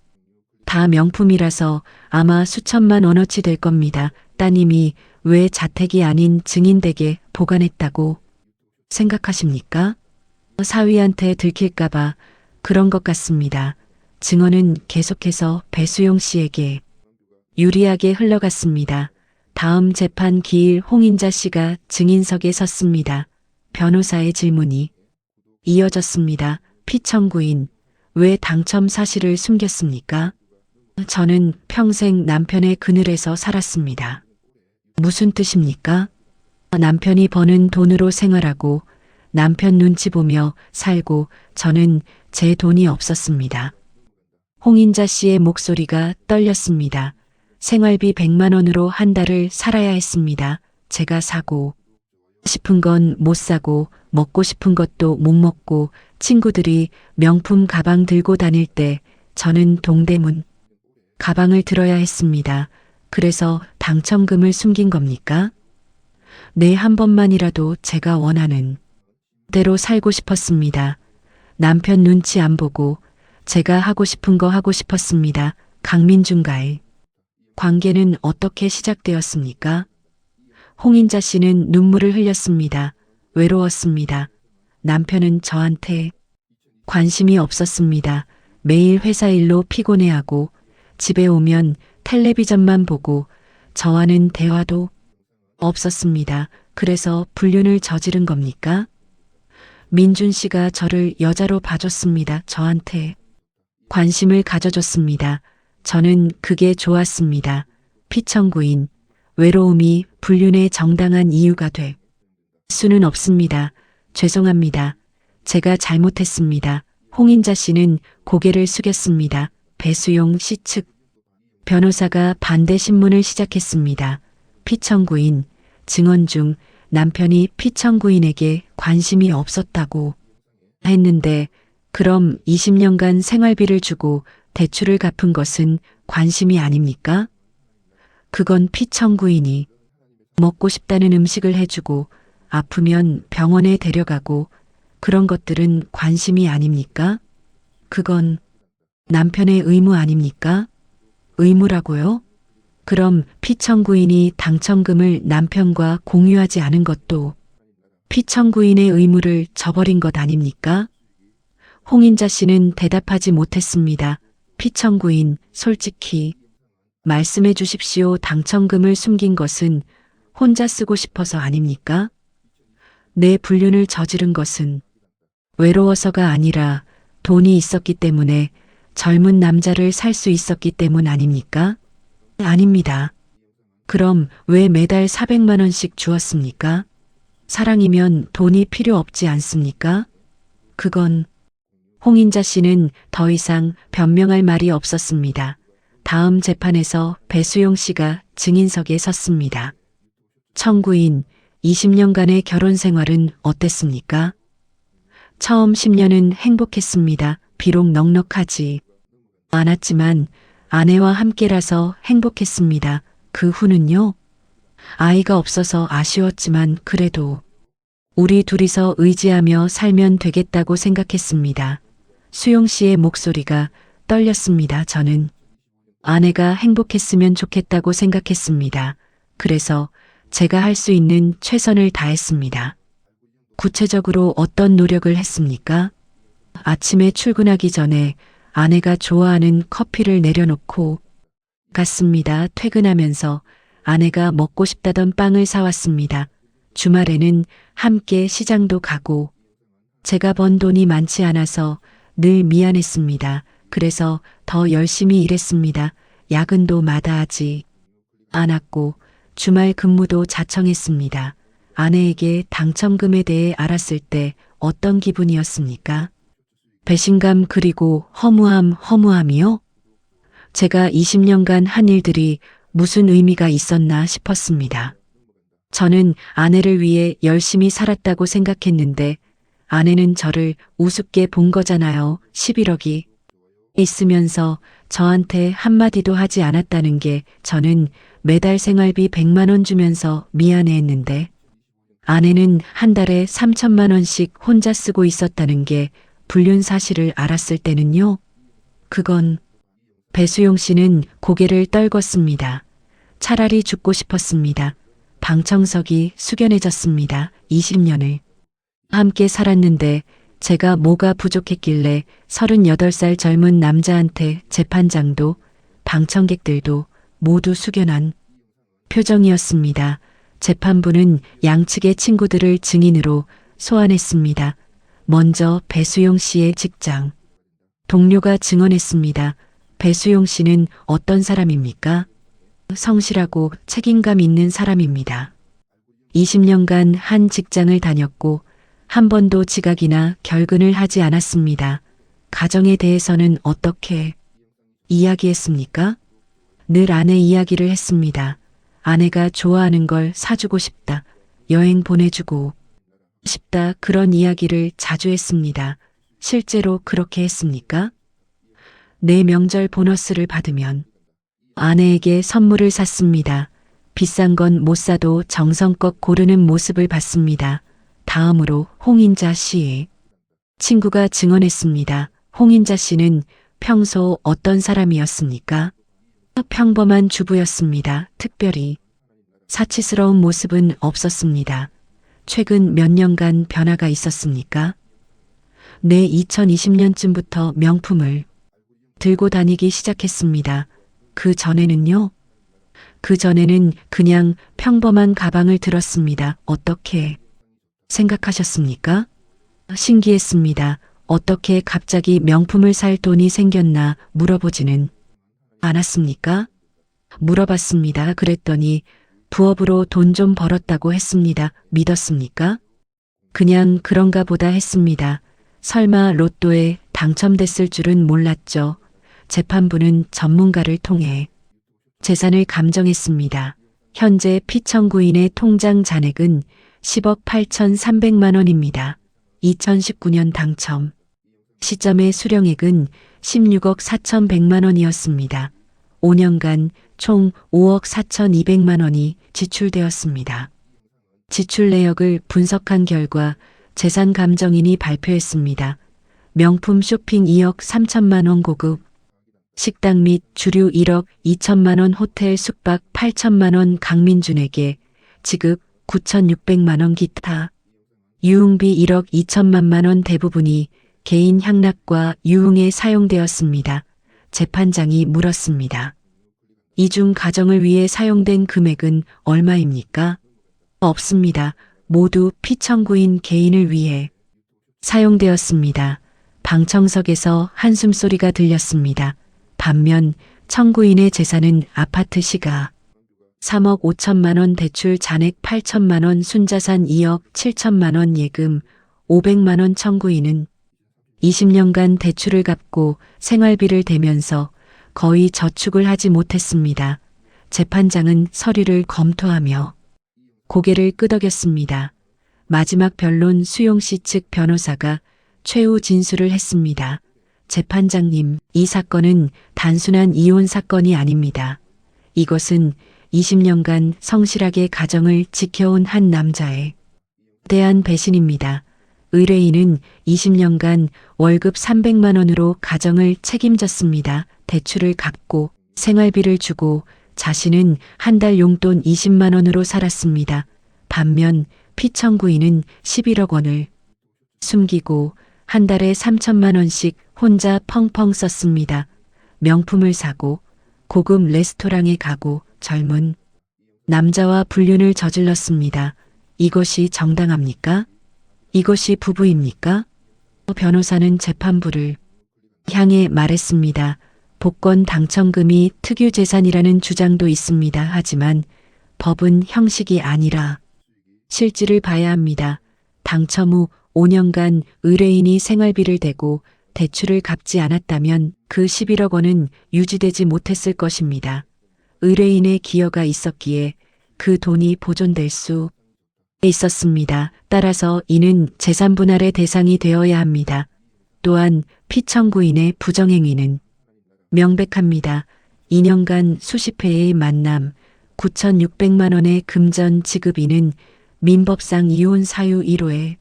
다 명품이라서 아마 수천만 원어치 될 겁니다. 따님이 왜 자택이 아닌 증인댁에 보관했다고 생각하십니까? 사위한테 들킬까봐 그런 것 같습니다. 증언은 계속해서 배수용 씨에게 유리하게 흘러갔습니다. 다음 재판 기일 홍인자 씨가 증인석에 섰습니다. 변호사의 질문이 이어졌습니다. 피청구인, 왜 당첨 사실을 숨겼습니까? 저는 평생 남편의 그늘에서 살았습니다. 무슨 뜻입니까? 남편이 버는 돈으로 생활하고 남편 눈치 보며 살고 저는 제 돈이 없었습니다. 홍인자 씨의 목소리가 떨렸습니다. 생활비 100만 원으로 한 달을 살아야 했습니다. 제가 사고 싶은 건 못 사고 먹고 싶은 것도 못 먹고 친구들이 명품 가방 들고 다닐 때 저는 동대문 가방을 들어야 했습니다. 그래서 당첨금을 숨긴 겁니까? 네, 한 번만이라도 제가 원하는 대로 살고 싶었습니다. 남편 눈치 안 보고 제가 하고 싶은 거 하고 싶었습니다. 강민준 가일 관계는 어떻게 시작되었습니까? 홍인자 씨는 눈물을 흘렸습니다. 외로웠습니다. 남편은 저한테 관심이 없었습니다. 매일 회사 일로 피곤해하고 집에 오면 텔레비전만 보고 저와는 대화도 없었습니다. 그래서 불륜을 저지른 겁니까? 민준 씨가 저를 여자로 봐줬습니다. 저한테 관심을 가져줬습니다. 저는 그게 좋았습니다. 피청구인, 외로움이 불륜의 정당한 이유가 될 수는 없습니다. 죄송합니다. 제가 잘못했습니다. 홍인자 씨는 고개를 숙였습니다. 배수용 씨 측 변호사가 반대 신문을 시작했습니다. 피청구인, 증언 중 남편이 피청구인에게 관심이 없었다고 했는데 그럼 20년간 생활비를 주고 대출을 갚은 것은 관심이 아닙니까? 그건 피청구인이 먹고 싶다는 음식을 해주고 아프면 병원에 데려가고 그런 것들은 관심이 아닙니까? 그건 남편의 의무 아닙니까? 의무라고요? 그럼 피청구인이 당첨금을 남편과 공유하지 않은 것도 피청구인의 의무를 저버린 것 아닙니까? 홍인자 씨는 대답하지 못했습니다. 피청구인, 솔직히 말씀해 주십시오. 당첨금을 숨긴 것은 혼자 쓰고 싶어서 아닙니까? 내 불륜을 저지른 것은 외로워서가 아니라 돈이 있었기 때문에 젊은 남자를 살 수 있었기 때문 아닙니까? 아닙니다. 그럼 왜 매달 400만 원씩 주었습니까? 사랑이면 돈이 필요 없지 않습니까? 그건 홍인자 씨는 더 이상 변명할 말이 없었습니다. 다음 재판에서 배수용 씨가 증인석에 섰습니다. 청구인, 20년간의 결혼 생활은 어땠습니까? 처음 10년은 행복했습니다. 비록 넉넉하지 않았지만 아내와 함께라서 행복했습니다. 그 후는요? 아이가 없어서 아쉬웠지만 그래도 우리 둘이서 의지하며 살면 되겠다고 생각했습니다. 수용 씨의 목소리가 떨렸습니다. 저는 아내가 행복했으면 좋겠다고 생각했습니다. 그래서 제가 할 수 있는 최선을 다했습니다. 구체적으로 어떤 노력을 했습니까? 아침에 출근하기 전에 아내가 좋아하는 커피를 내려놓고 갔습니다. 퇴근하면서 아내가 먹고 싶다던 빵을 사왔습니다. 주말에는 함께 시장도 가고 제가 번 돈이 많지 않아서 늘 미안했습니다. 그래서 더 열심히 일했습니다. 야근도 마다하지 않았고 주말 근무도 자청했습니다. 아내에게 당첨금에 대해 알았을 때 어떤 기분이었습니까? 배신감 그리고 허무함이요? 제가 20년간 한 일들이 무슨 의미가 있었나 싶었습니다. 저는 아내를 위해 열심히 살았다고 생각했는데 아내는 저를 우습게 본 거잖아요. 11억이 있으면서 저한테 한마디도 하지 않았다는 게 저는 매달 생활비 100만 원 주면서 미안해했는데 아내는 한 달에 3천만 원씩 혼자 쓰고 있었다는 게 불륜 사실을 알았을 때는요. 그건 배수용 씨는 고개를 떨궜습니다. 차라리 죽고 싶었습니다. 방청석이 숙연해졌습니다. 20년을 함께 살았는데 제가 뭐가 부족했길래 38살 젊은 남자한테 재판장도 방청객들도 모두 숙연한 표정이었습니다. 재판부는 양측의 친구들을 증인으로 소환했습니다. 먼저 배수용 씨의 직장 동료가 증언했습니다. 배수용 씨는 어떤 사람입니까? 성실하고 책임감 있는 사람입니다. 20년간 한 직장을 다녔고 한 번도 지각이나 결근을 하지 않았습니다. 가정에 대해서는 어떻게 이야기했습니까? 늘 아내 이야기를 했습니다. 아내가 좋아하는 걸 사주고 싶다. 여행 보내주고 싶다. 그런 이야기를 자주 했습니다. 실제로 그렇게 했습니까? 내 명절 보너스를 받으면 아내에게 선물을 샀습니다. 비싼 건 못 사도 정성껏 고르는 모습을 봤습니다. 다음으로 홍인자 씨의 친구가 증언했습니다. 홍인자 씨는 평소 어떤 사람이었습니까? 평범한 주부였습니다. 특별히 사치스러운 모습은 없었습니다. 최근 몇 년간 변화가 있었습니까? 네, 2020년쯤부터 명품을 들고 다니기 시작했습니다. 그 전에는요? 그 전에는 그냥 평범한 가방을 들었습니다. 어떻게 생각하셨습니까? 신기했습니다. 어떻게 갑자기 명품을 살 돈이 생겼나 물어보지는 않았습니까? 물어봤습니다. 그랬더니 부업으로 돈 좀 벌었다고 했습니다. 믿었습니까? 그냥 그런가 보다 했습니다. 설마 로또에 당첨됐을 줄은 몰랐죠. 재판부는 전문가를 통해 재산을 감정했습니다. 현재 피청구인의 통장 잔액은 10억 8,300만 원입니다. 2019년 당첨 시점의 수령액은 16억 4,100만 원이었습니다. 5년간 총 5억 4,200만 원이 지출되었습니다. 지출 내역을 분석한 결과 재산감정인이 발표했습니다. 명품 쇼핑 2억 3천만 원, 고급 식당 및 주류 1억 2천만 원, 호텔 숙박 8천만 원, 강민준에게 지급 9,600만 원, 기타 유흥비 1억 2천만 원, 대부분이 개인 향락과 유흥에 사용되었습니다. 재판장이 물었습니다. 이 중 가정을 위해 사용된 금액은 얼마입니까? 없습니다. 모두 피청구인 개인을 위해 사용되었습니다. 방청석에서 한숨소리가 들렸습니다. 반면 청구인의 재산은 아파트 시가 3억 5천만 원, 대출 잔액 8천만 원, 순자산 2억 7천만 원, 예금 500만 원. 청구인은 20년간 대출을 갚고 생활비를 대면서 거의 저축을 하지 못했습니다. 재판장은 서류를 검토하며 고개를 끄덕였습니다. 마지막 변론 수용 씨 측 변호사가 최후 진술을 했습니다. 재판장님, 이 사건은 단순한 이혼 사건이 아닙니다. 이것은 20년간 성실하게 가정을 지켜온 한 남자에 대한 배신입니다. 의뢰인은 20년간 월급 300만 원으로 가정을 책임졌습니다. 대출을 갚고 생활비를 주고 자신은 한 달 용돈 20만 원으로 살았습니다. 반면 피청구인은 11억 원을 숨기고 한 달에 3천만 원씩 혼자 펑펑 썼습니다. 명품을 사고 고급 레스토랑에 가고 젊은 남자와 불륜을 저질렀습니다. 이것이 정당합니까? 이것이 부부입니까? 변호사는 재판부를 향해 말했습니다. 복권 당첨금이 특유재산이라는 주장도 있습니다. 하지만 법은 형식이 아니라 실질을 봐야 합니다. 당첨 후 5년간 의뢰인이 생활비를 대고 대출을 갚지 않았다면 그 11억 원은 유지되지 못했을 것입니다. 의뢰인의 기여가 있었기에 그 돈이 보존될 수 있었습니다. 따라서 이는 재산분할의 대상이 되어야 합니다. 또한 피청구인의 부정행위는 명백합니다. 2년간 수십 회의 만남, 9,600만 원의 금전 지급이는 민법상 이혼 사유 1호에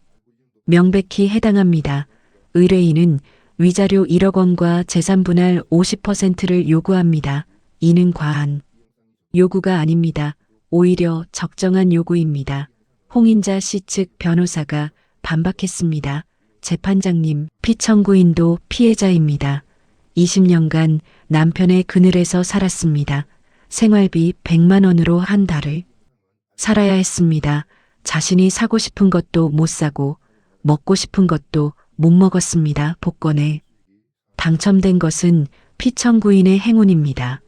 명백히 해당합니다. 의뢰인은 위자료 1억 원과 재산분할 50%를 요구합니다. 이는 과한 요구가 아닙니다. 오히려 적정한 요구입니다. 홍인자 씨 측 변호사가 반박했습니다. 재판장님, 피청구인도 피해자입니다. 20년간 남편의 그늘에서 살았습니다. 생활비 100만 원으로 한 달을 살아야 했습니다. 자신이 사고 싶은 것도 못 사고 먹고 싶은 것도 못 먹었습니다. 복권에 당첨된 것은 피청구인의 행운입니다.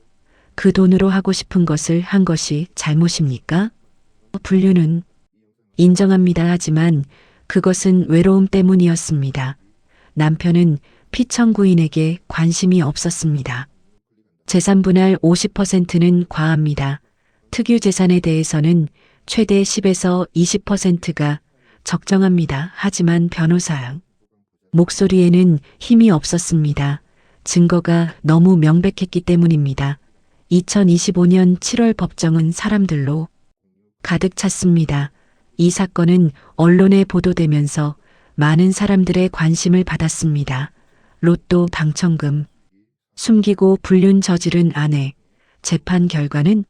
그 돈으로 하고 싶은 것을 한 것이 잘못입니까? 불륜은 인정합니다. 하지만 그것은 외로움 때문이었습니다. 남편은 피청구인에게 관심이 없었습니다. 재산분할 50%는 과합니다. 특유재산에 대해서는 최대 10에서 20%가 적정합니다. 하지만 변호사 목소리에는 힘이 없었습니다. 증거가 너무 명백했기 때문입니다. 2025년 7월 법정은 사람들로 가득 찼습니다. 이 사건은 언론에 보도되면서 많은 사람들의 관심을 받았습니다. 로또 당첨금, 숨기고 불륜 저지른 아내, 재판 결과는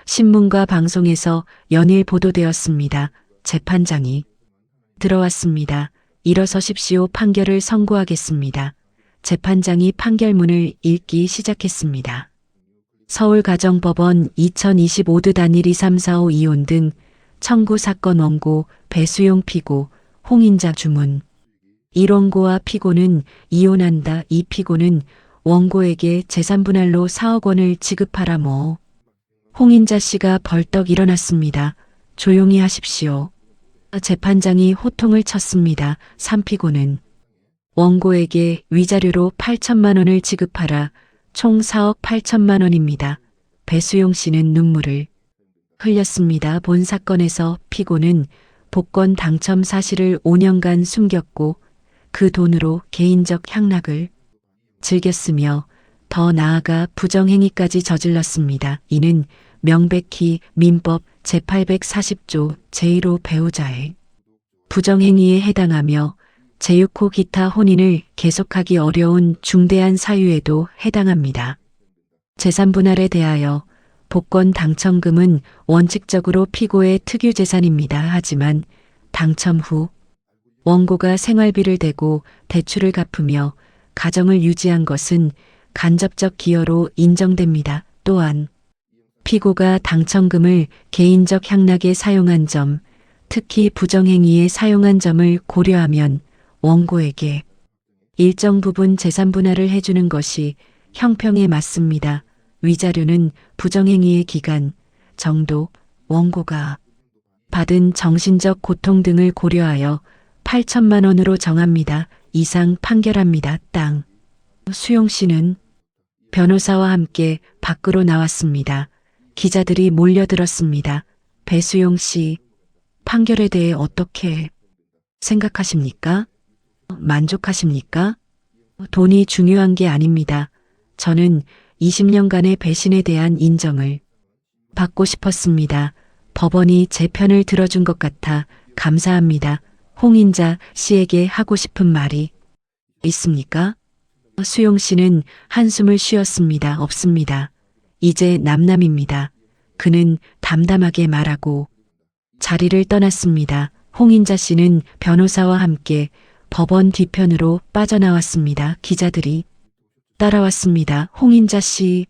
신문과 방송에서 연일 보도되었습니다. 재판장이 들어왔습니다. 일어서십시오. 판결을 선고하겠습니다. 재판장이 판결문을 읽기 시작했습니다. 서울가정법원 2025드 단일 2345 이혼 등 청구 사건 원고 배수용 피고 홍인자 주문 1원고와 피고는 이혼한다. 이 피고는 원고에게 재산분할로 4억 원을 지급하라 뭐. 홍인자 씨가 벌떡 일어났습니다. 조용히 하십시오. 재판장이 호통을 쳤습니다. 3피고는 원고에게 위자료로 8천만 원을 지급하라. 총 4억 8천만 원입니다. 배수용 씨는 눈물을 흘렸습니다. 본 사건에서 피고는 복권 당첨 사실을 5년간 숨겼고 그 돈으로 개인적 향락을 즐겼으며 더 나아가 부정행위까지 저질렀습니다. 이는 명백히 민법 제840조 제1호 배우자의 부정행위에 해당하며 제6호 기타 혼인을 계속하기 어려운 중대한 사유에도 해당합니다. 재산분할에 대하여 복권 당첨금은 원칙적으로 피고의 특유재산입니다. 하지만 당첨 후 원고가 생활비를 대고 대출을 갚으며 가정을 유지한 것은 간접적 기여로 인정됩니다. 또한 피고가 당첨금을 개인적 향락에 사용한 점, 특히 부정행위에 사용한 점을 고려하면 원고에게 일정 부분 재산분할을 해주는 것이 형평에 맞습니다. 위자료는 부정행위의 기간, 정도, 원고가 받은 정신적 고통 등을 고려하여 8천만 원으로 정합니다. 이상 판결합니다. 땅. 수용 씨는 변호사와 함께 밖으로 나왔습니다. 기자들이 몰려들었습니다. 배수용 씨, 판결에 대해 어떻게 생각하십니까? 만족하십니까? 돈이 중요한 게 아닙니다. 저는 20년간의 배신에 대한 인정을 받고 싶었습니다. 법원이 제 편을 들어준 것 같아 감사합니다. 홍인자 씨에게 하고 싶은 말이 있습니까? 수용 씨는 한숨을 쉬었습니다. 없습니다. 이제 남남입니다. 그는 담담하게 말하고 자리를 떠났습니다. 홍인자 씨는 변호사와 함께 법원 뒤편으로 빠져나왔습니다. 기자들이 따라왔습니다. 홍인자 씨,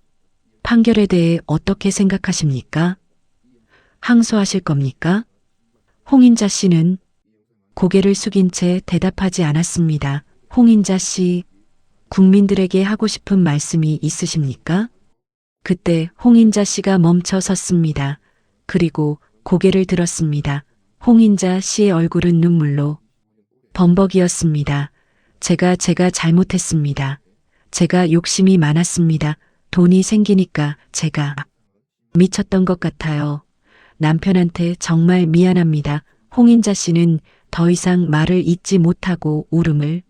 판결에 대해 어떻게 생각하십니까? 항소하실 겁니까? 홍인자 씨는 고개를 숙인 채 대답하지 않았습니다. 홍인자 씨, 국민들에게 하고 싶은 말씀이 있으십니까? 그때 홍인자 씨가 멈춰 섰습니다. 그리고 고개를 들었습니다. 홍인자 씨의 얼굴은 눈물로 범벅이었습니다. 제가 잘못했습니다. 제가 욕심이 많았습니다. 돈이 생기니까 제가 미쳤던 것 같아요. 남편한테 정말 미안합니다. 홍인자 씨는 더 이상 말을 잇지 못하고 울음을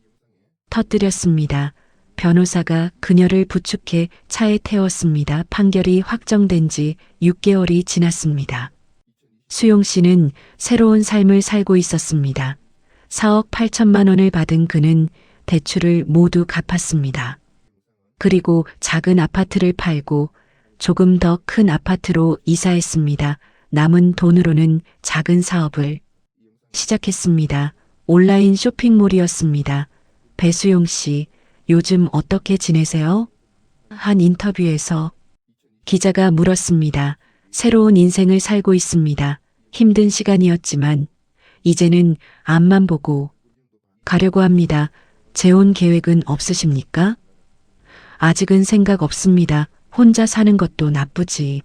터뜨렸습니다. 변호사가 그녀를 부축해 차에 태웠습니다. 판결이 확정된 지 6개월이 지났습니다. 수용 씨는 새로운 삶을 살고 있었습니다. 4억 8천만 원을 받은 그는 대출을 모두 갚았습니다. 그리고 작은 아파트를 팔고 조금 더 큰 아파트로 이사했습니다. 남은 돈으로는 작은 사업을 시작했습니다. 온라인 쇼핑몰이었습니다. 배수용 씨, 요즘 어떻게 지내세요? 한 인터뷰에서 기자가 물었습니다. 새로운 인생을 살고 있습니다. 힘든 시간이었지만 이제는 앞만 보고 가려고 합니다. 재혼 계획은 없으십니까? 아직은 생각 없습니다. 혼자 사는 것도 나쁘지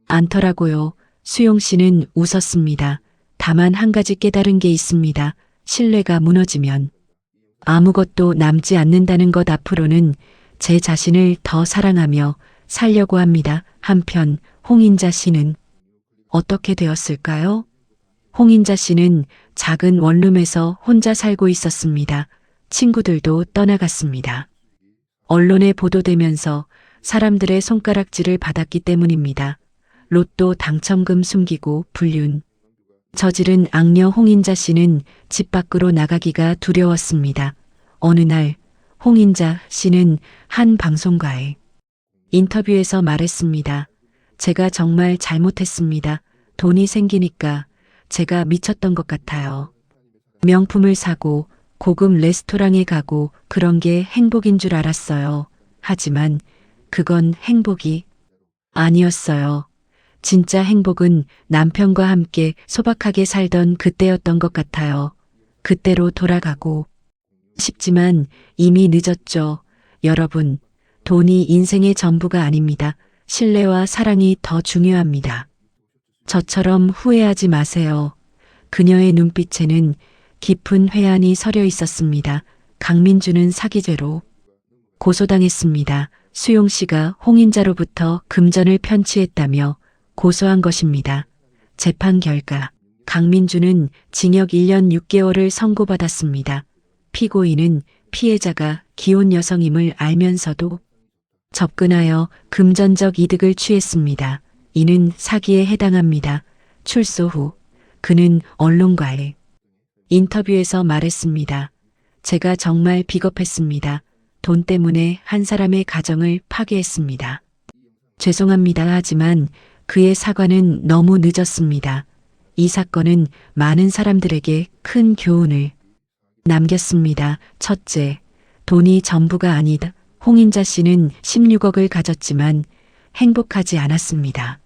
않더라고요. 수용 씨는 웃었습니다. 다만 한 가지 깨달은 게 있습니다. 신뢰가 무너지면 아무것도 남지 않는다는 것. 앞으로는 제 자신을 더 사랑하며 살려고 합니다. 한편 홍인자 씨는 어떻게 되었을까요? 홍인자 씨는 작은 원룸에서 혼자 살고 있었습니다. 친구들도 떠나갔습니다. 언론에 보도되면서 사람들의 손가락질을 받았기 때문입니다. 로또 당첨금 숨기고 불륜 저지른 악녀 홍인자 씨는 집 밖으로 나가기가 두려웠습니다. 어느 날 홍인자 씨는 한 방송가에 인터뷰에서 말했습니다. 제가 정말 잘못했습니다. 돈이 생기니까 제가 미쳤던 것 같아요. 명품을 사고 고급 레스토랑에 가고 그런 게 행복인 줄 알았어요. 하지만 그건 행복이 아니었어요. 진짜 행복은 남편과 함께 소박하게 살던 그때였던 것 같아요. 그때로 돌아가고 싶지만 이미 늦었죠. 여러분, 돈이 인생의 전부가 아닙니다. 신뢰와 사랑이 더 중요합니다. 저처럼 후회하지 마세요. 그녀의 눈빛에는 깊은 회한이 서려 있었습니다. 강민주는 사기죄로 고소당했습니다. 수용 씨가 홍인자로부터 금전을 편취했다며 고소한 것입니다. 재판 결과 강민주는 징역 1년 6개월을 선고받았습니다. 피고인은 피해자가 기혼 여성임을 알면서도 접근하여 금전적 이득을 취했습니다. 이는 사기에 해당합니다. 출소 후 그는 언론과의 인터뷰에서 말했습니다. 제가 정말 비겁했습니다. 돈 때문에 한 사람의 가정을 파괴했습니다. 죄송합니다. 하지만 그의 사과는 너무 늦었습니다. 이 사건은 많은 사람들에게 큰 교훈을 남겼습니다. 첫째, 돈이 전부가 아니다. 홍인자 씨는 16억을 가졌지만 행복하지 않았습니다.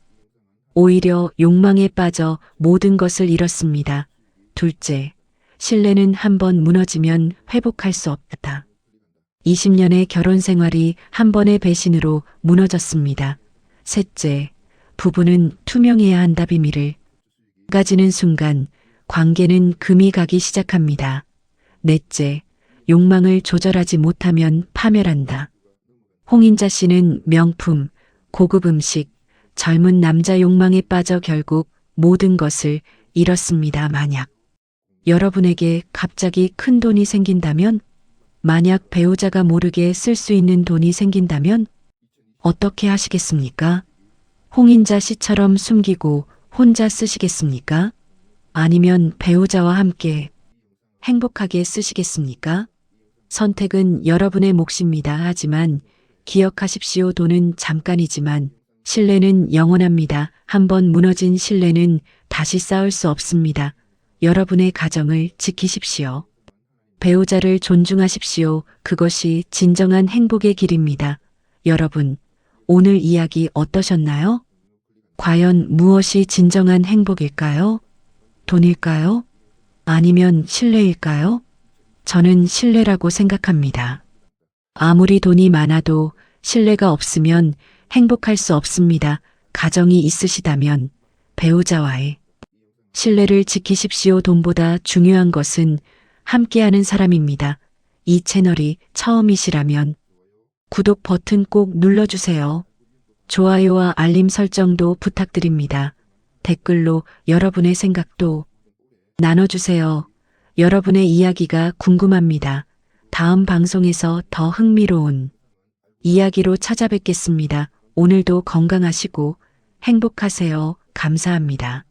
오히려 욕망에 빠져 모든 것을 잃었습니다. 둘째, 신뢰는 한번 무너지면 회복할 수 없다. 20년의 결혼 생활이 한 번의 배신으로 무너졌습니다. 셋째, 부부는 투명해야 한다. 비밀을 가지는 순간 관계는 금이 가기 시작합니다. 넷째, 욕망을 조절하지 못하면 파멸한다. 홍인자 씨는 명품, 고급 음식, 젊은 남자 욕망에 빠져 결국 모든 것을 잃었습니다. 만약 여러분에게 갑자기 큰 돈이 생긴다면, 만약 배우자가 모르게 쓸 수 있는 돈이 생긴다면 어떻게 하시겠습니까? 홍인자 씨처럼 숨기고 혼자 쓰시겠습니까? 아니면 배우자와 함께 행복하게 쓰시겠습니까? 선택은 여러분의 몫입니다. 하지만 기억하십시오. 돈은 잠깐이지만 신뢰는 영원합니다. 한번 무너진 신뢰는 다시 쌓을 수 없습니다. 여러분의 가정을 지키십시오. 배우자를 존중하십시오. 그것이 진정한 행복의 길입니다. 여러분, 오늘 이야기 어떠셨나요? 과연 무엇이 진정한 행복일까요? 돈일까요? 아니면 신뢰일까요? 저는 신뢰라고 생각합니다. 아무리 돈이 많아도 신뢰가 없으면 행복할 수 없습니다. 가정이 있으시다면 배우자와의 신뢰를 지키십시오. 돈보다 중요한 것은 함께하는 사람입니다. 이 채널이 처음이시라면 구독 버튼 꼭 눌러주세요. 좋아요와 알림 설정도 부탁드립니다. 댓글로 여러분의 생각도 나눠주세요. 여러분의 이야기가 궁금합니다. 다음 방송에서 더 흥미로운 이야기로 찾아뵙겠습니다. 오늘도 건강하시고 행복하세요. 감사합니다.